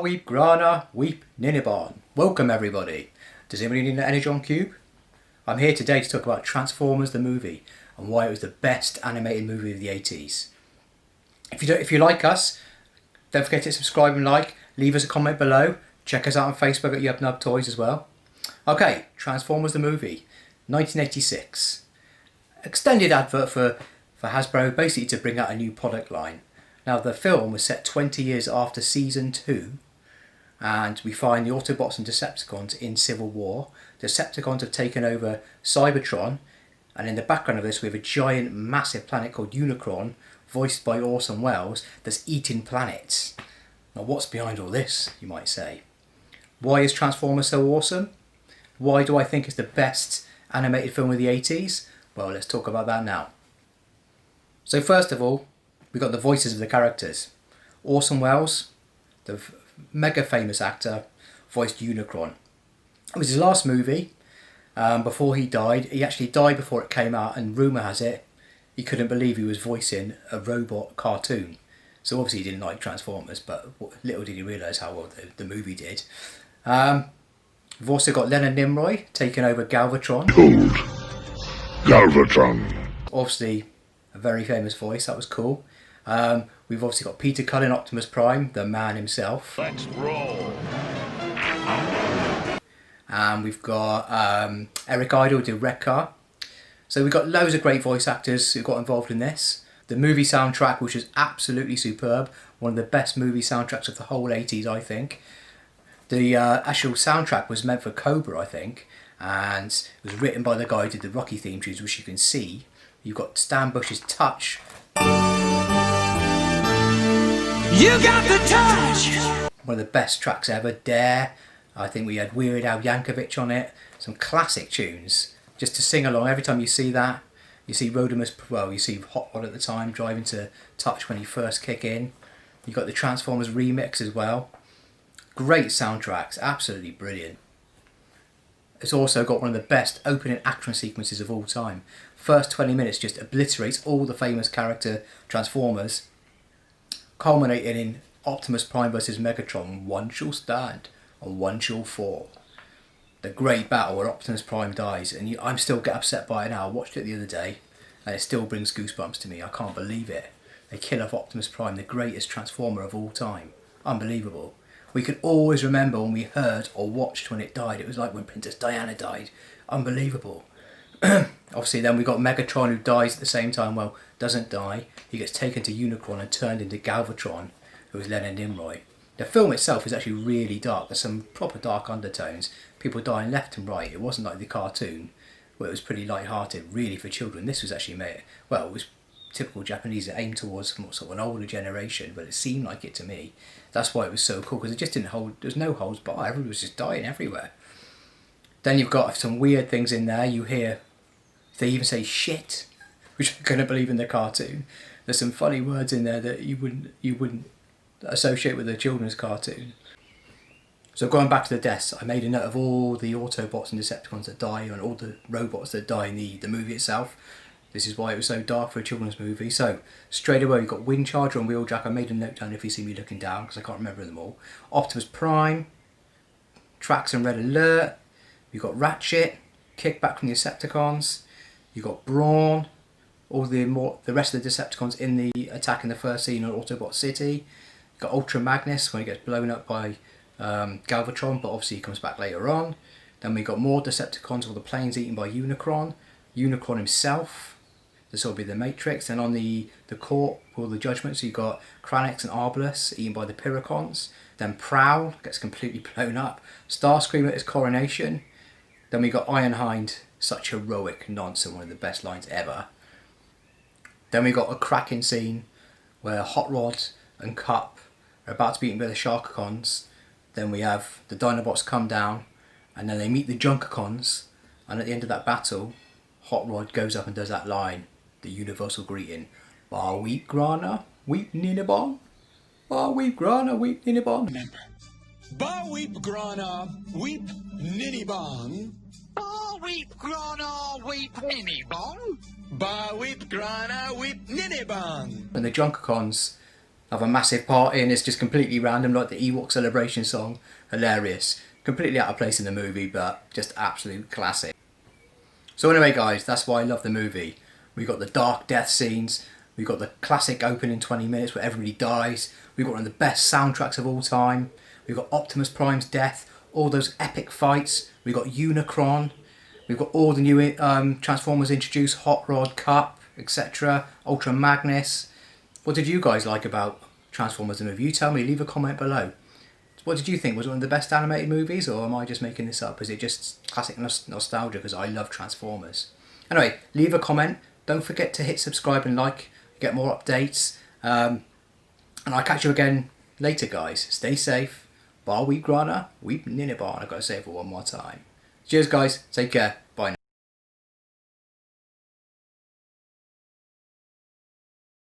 weep Grana, weep Ninibon. Welcome everybody. Does anybody need an Energon Cube? I'm here today to talk about Transformers the movie and why it was the best animated movie of the 80s. If you like us, don't forget to subscribe and like. Leave us a comment below. Check us out on Facebook at Yub Toys as well. Okay, Transformers the movie, 1986. Extended advert for Hasbro, basically to bring out a new product line. Now the film was set 20 years after season 2, and we find the Autobots and Decepticons in civil war. Decepticons have taken over Cybertron, and in the background of this we have a giant massive planet called Unicron, voiced by Orson Welles, that's eating planets. Now what's behind all this, you might say? Why is Transformers so awesome? Why do I think it's the best animated film of the 80s? Well, let's talk about that now. So first of all, we got the voices of the characters. Orson Welles, the mega famous actor, voiced Unicron. It was his last movie before he died. He actually died before it came out, and rumour has it he couldn't believe he was voicing a robot cartoon. So obviously he didn't like Transformers, but little did he realise how well the movie did. We've also got Leonard Nimoy taking over Galvatron. Cold. Galvatron. Obviously a very famous voice, that was cool. We've obviously got Peter Cullen, Optimus Prime, the man himself. Let's roll. And we've got Eric Idle did Wreck-Car. So we've got loads of great voice actors who got involved in this. The movie soundtrack, which is absolutely superb, one of the best movie soundtracks of the whole 80s, I think. The actual soundtrack was meant for Cobra, I think, and it was written by the guy who did the Rocky theme tunes, which you can see. You've got Stan Bush's Touch. You got the touch! One of the best tracks ever, Dare. I think we had Weird Al Yankovic on it. Some classic tunes. Just to sing along, every time you see that, you see Rodimus, well, you see Hot Rod at the time driving to Touch when he first kick in. You've got the Transformers remix as well. Great soundtracks, absolutely brilliant. It's also got one of the best opening action sequences of all time. First 20 minutes just obliterates all the famous character Transformers, culminating in Optimus Prime versus Megatron. One shall stand and one shall fall. The great battle where Optimus Prime dies, and I'm still get upset by it now. I watched it the other day and it still brings goosebumps to me. I can't believe it. They kill off Optimus Prime, the greatest Transformer of all time. Unbelievable. We can always remember when we heard or watched when it died. It was like when Princess Diana died. Unbelievable. Obviously then we got Megatron, who dies at the same time. Well, doesn't die. He gets taken to Unicron and turned into Galvatron, who is Leonard Nimoy. The film itself is actually really dark. There's some proper dark undertones. People dying left and right. It wasn't like the cartoon, where it was pretty light-hearted, really for children. This was actually made, well, it was typical Japanese, aimed towards more sort of an older generation, but it seemed like it to me. That's why it was so cool, because it just didn't hold, there was no holds bar. Everybody was just dying everywhere. Then you've got some weird things in there. You hear, they even say shit, which I couldn't believe in the cartoon. There's some funny words in there that you wouldn't associate with a children's cartoon. So going back to the deaths, I made a note of all the Autobots and Decepticons that die, and all the robots that die in the movie itself. This is why it was so dark for a children's movie. So straight away you've got Windcharger and Wheeljack. I made a note down if you see me looking down, because I can't remember them all. Optimus Prime, Trax and Red Alert. You've got Ratchet, Kickback from the Decepticons. You've got Brawn, all the rest of the Decepticons in the attack in the first scene on Autobot City. You've got Ultra Magnus when he gets blown up by Galvatron, but obviously he comes back later on. Then we got more Decepticons, all the planes eaten by Unicron. Unicron himself. This will be the Matrix. And on the court, all the judgments, you've got Kranix and Arbalest eaten by the Pyrrhicons. Then Prowl gets completely blown up. Starscream at his coronation. Then we got Ironhide, such heroic nonsense, one of the best lines ever. Then we got a cracking scene where Hot Rod and Cup are about to be eaten by the Sharkicons. Then we have the Dinobots come down, and then they meet the Junkicons, and at the end of that battle, Hot Rod goes up and does that line, the universal greeting. Bar weep Grana, weep Ninibon. Bar weep Grana, weep Ninibon. Remember, Bar weep Grana, weep Ninibon. Bar weep Grana, weep Ninibon. Bar weep Grana, weep Ninibon. And the Junkicons have a massive party and it's just completely random, like the Ewok celebration song. Hilarious. Completely out of place in the movie, but just absolute classic. So anyway guys, that's why I love the movie. We got the dark death scenes, we got the classic opening 20 minutes where everybody dies, we got one of the best soundtracks of all time, we got Optimus Prime's death, all those epic fights, we got Unicron, we've got all the new Transformers introduced, Hot Rod, Cup, etc., Ultra Magnus. What did you guys like about Transformers the movie? You tell me, leave a comment below. What did you think? Was it one of the best animated movies, or am I just making this up? Is it just classic nostalgia because I love Transformers? Anyway, leave a comment. Don't forget to hit subscribe and like. Get more updates. And I'll catch you again later, guys. Stay safe. Bar weep grana, weep ninny barn. I've got to say it for one more time. Cheers, guys. Take care. Bye now.